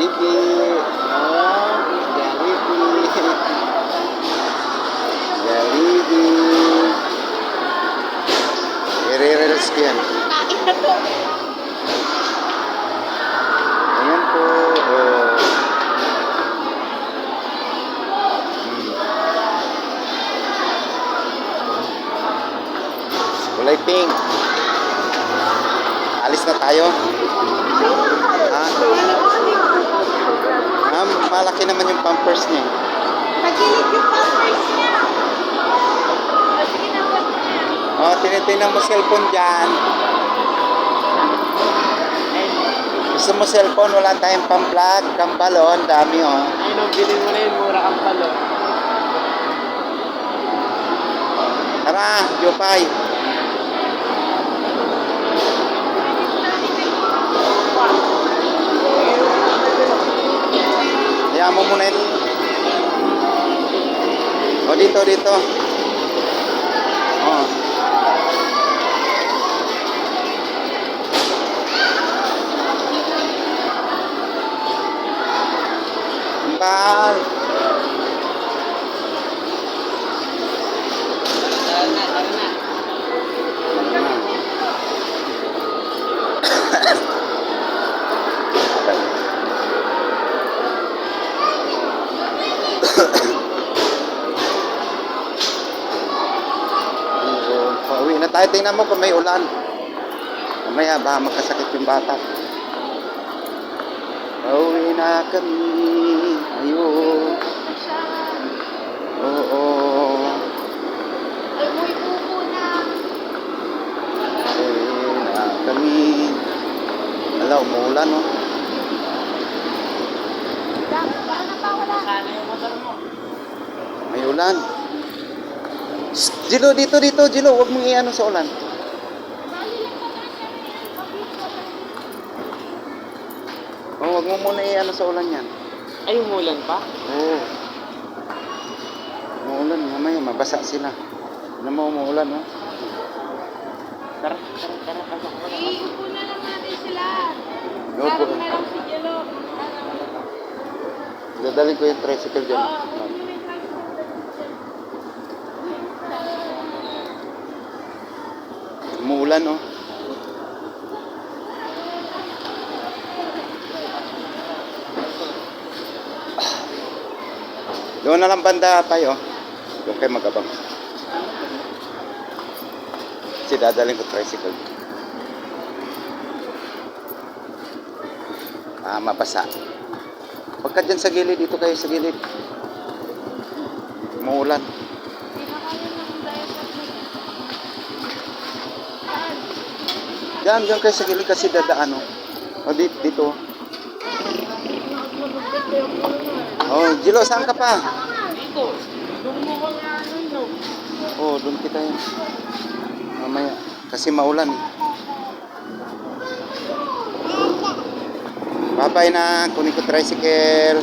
Jollibee. Oh, Jollibee. Jollibee. I-reels ko yan. Ayan po. Oh. Kulay pink. Alis na tayo. Ha? Malaki naman yung pampers niya. Pagilid yung pampers niya. Oh, tinitingnan mo cellphone dyan. Gusto mo cellphone? Wala tayong pang-vlog. Kambalon, dami oh. Ay no, bilhin mo na yun, mura kang palo. Tara, Jopay. Hayaan mo muna yun. O, dito. O. Ambal. Pauwi na tayo. Tingnan mo kung may ulan. Mamaya baka magkasakit yung bata. Pauwi na kami. Ayun. Oo. Ay, muy bubo na. Pauwi na kami. Ala, umuulan oh. Baka napawala. Sana yung motor mo. May ulan. Jilo, dito. Jilo, huwag mong i-ano sa ulan. Oh, huwag mo muna i-ano sa ulan yan. Ay, umulan pa? Oo. Umuulan, mamaya mabasa sila. Ano mo, umuulan, oh. Tara, pasok mo na. Iupo na lang natin sila. Upo. Parang na lang si Jello. Dadalhin ko yung tricycle dyan. Umuulan, oh. Doon na lang banda tayo. Doon kayo mag-abang. Kasi dadalhin ko tricycle. Mabasa. Huwag ka dyan sa gilid. Dito kayo sa gilid. Umuulan. Diyan kayo sa gilid kasi dadaan, oh. O, dito. Oh, Jilo, saan ka pa? Dito. Doon mo ko nga ano yun, no? Oh, doon kita yan. Mamaya. Kasi maulan. Bye-bye na. Kunin ko tricycle.